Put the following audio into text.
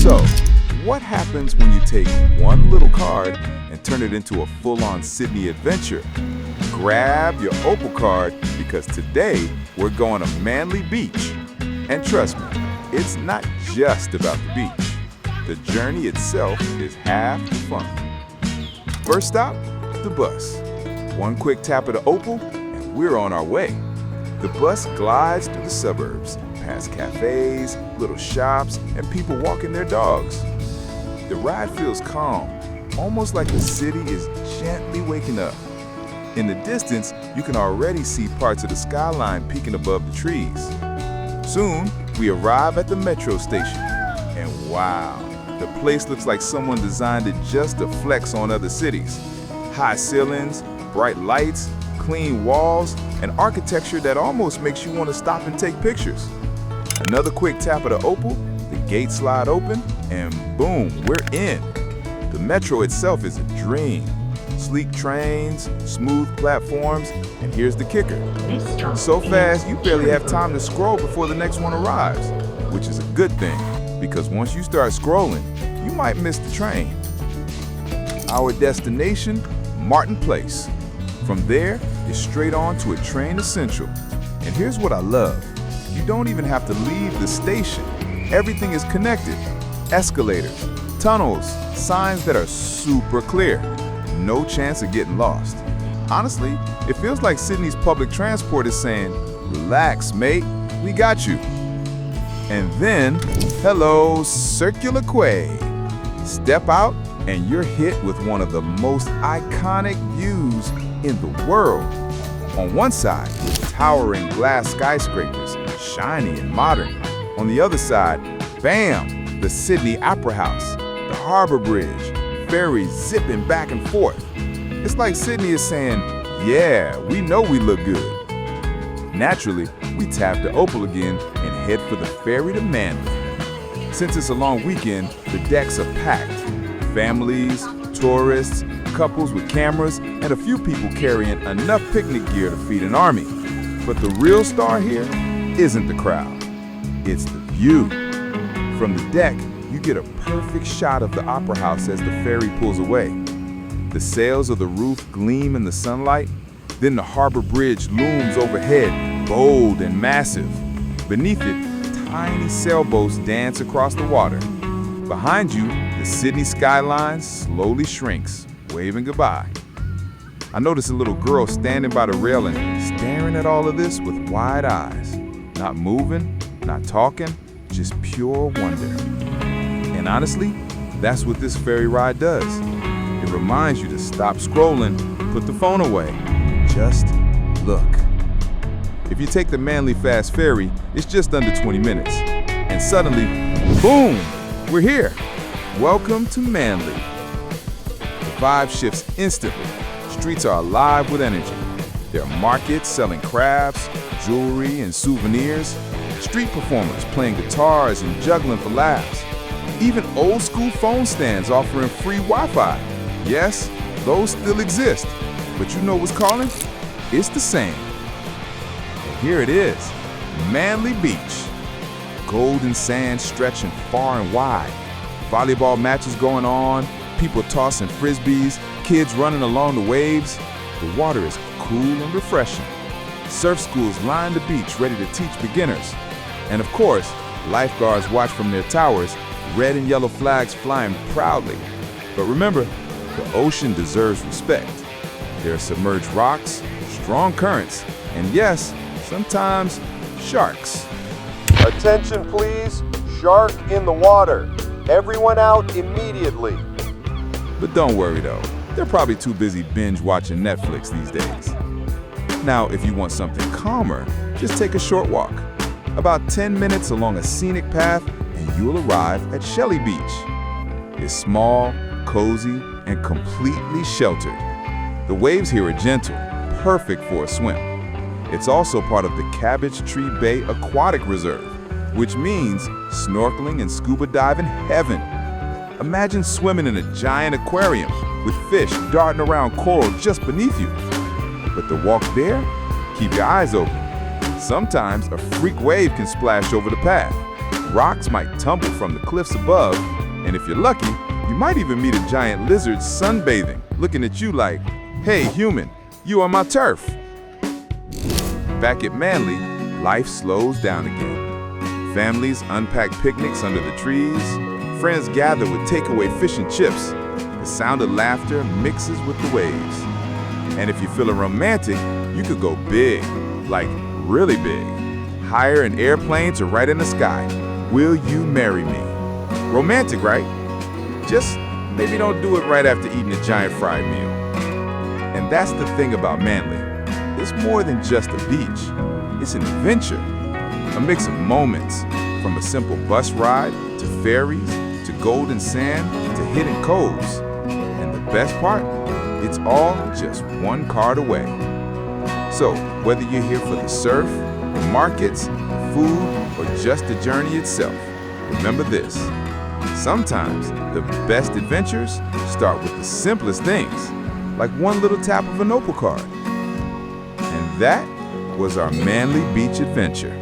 So, what happens when you take one little card and turn it into a full-on Sydney adventure? Grab your Opal card because today we're going to Manly Beach. And trust me, it's not just about the beach. The journey itself is half the fun. First stop, the bus. One quick tap of the Opal and we're on our way. The bus glides through the suburbs, past cafes, little shops, and people walking their dogs. The ride feels calm, almost like the city is gently waking up. In the distance, you can already see parts of the skyline peeking above the trees. Soon, we arrive at the metro station, and wow, the place looks like someone designed it just to flex on other cities. High ceilings, bright lights, clean walls, and architecture that almost makes you want to stop and take pictures. Another quick tap of the Opal, the gates slide open, and boom, we're in. The metro itself is a dream. Sleek trains, smooth platforms, and here's the kicker. So fast, you barely have time to scroll before the next one arrives, which is a good thing, because once you start scrolling, you might miss the train. Our destination, Martin Place. From there, it's straight on to a train to Central. And here's what I love. You don't even have to leave the station. Everything is connected. Escalators, tunnels, signs that are super clear. No chance of getting lost. Honestly, it feels like Sydney's public transport is saying, relax, mate, we got you. And then, hello, Circular Quay. Step out and you're hit with one of the most iconic views in the world. On one side, towering glass skyscrapers, shiny and modern. On the other side, bam, the Sydney Opera House, the Harbour Bridge, Ferry zipping back and forth. It's like Sydney is saying, yeah, we know we look good. Naturally, we tap the Opal again and head for the ferry to Manly. Since it's a long weekend, the decks are packed. Families, tourists, couples with cameras, and a few people carrying enough picnic gear to feed an army. But the real star here isn't the crowd, it's the view. From the deck, you get a perfect shot of the Opera House as the ferry pulls away. The sails of the roof gleam in the sunlight, then the Harbour Bridge looms overhead, bold and massive. Beneath it, tiny sailboats dance across the water. Behind you, the Sydney skyline slowly shrinks, waving goodbye. I notice a little girl standing by the railing, staring at all of this with wide eyes. Not moving, not talking, just pure wonder. And honestly, that's what this ferry ride does. It reminds you to stop scrolling, put the phone away, just look. If you take the Manly Fast Ferry, it's just under 20 minutes. And suddenly, boom, we're here. Welcome to Manly. The vibe shifts instantly. Streets are alive with energy. There are markets selling crafts, jewelry, and souvenirs. Street performers playing guitars and juggling for laughs. Even old school phone stands offering free Wi-Fi. Yes, those still exist. But you know what's calling? It's the same. And here it is, Manly Beach. Golden sand stretching far and wide. Volleyball matches going on, people tossing frisbees, kids running along the waves. The water is cool and refreshing. Surf schools line the beach ready to teach beginners. And of course, lifeguards watch from their towers, red and yellow flags flying proudly. But remember, the ocean deserves respect. There are submerged rocks, strong currents, and yes, sometimes sharks. Attention please, shark in the water. Everyone out immediately. But don't worry though, they're probably too busy binge watching Netflix these days. Now, if you want something calmer, just take a short walk. About 10 minutes along a scenic path and you'll arrive at Shelley Beach. It's small, cozy, and completely sheltered. The waves here are gentle, perfect for a swim. It's also part of the Cabbage Tree Bay Aquatic Reserve, which means snorkeling and scuba diving heaven. Imagine swimming in a giant aquarium with fish darting around coral just beneath you. But the walk there, keep your eyes open. Sometimes a freak wave can splash over the path. Rocks might tumble from the cliffs above, and if you're lucky, you might even meet a giant lizard sunbathing, looking at you like, "Hey, human, you are my turf." Back at Manly, life slows down again. Families unpack picnics under the trees. Friends gather with takeaway fish and chips. The sound of laughter mixes with the waves. And if you're feeling romantic, you could go big, like really big. Hire an airplane to right in the sky. Will you marry me? Romantic, right? Just maybe don't do it right after eating a giant fried meal. And that's the thing about Manly. It's more than just a beach. It's an adventure. A mix of moments, from a simple bus ride to ferries to golden sand to hidden coves. And the best part? It's all just one card away. So, whether you're here for the surf, the markets, the food, or just the journey itself, remember this. Sometimes the best adventures start with the simplest things, like one little tap of an Opal card. And that was our Manly Beach adventure.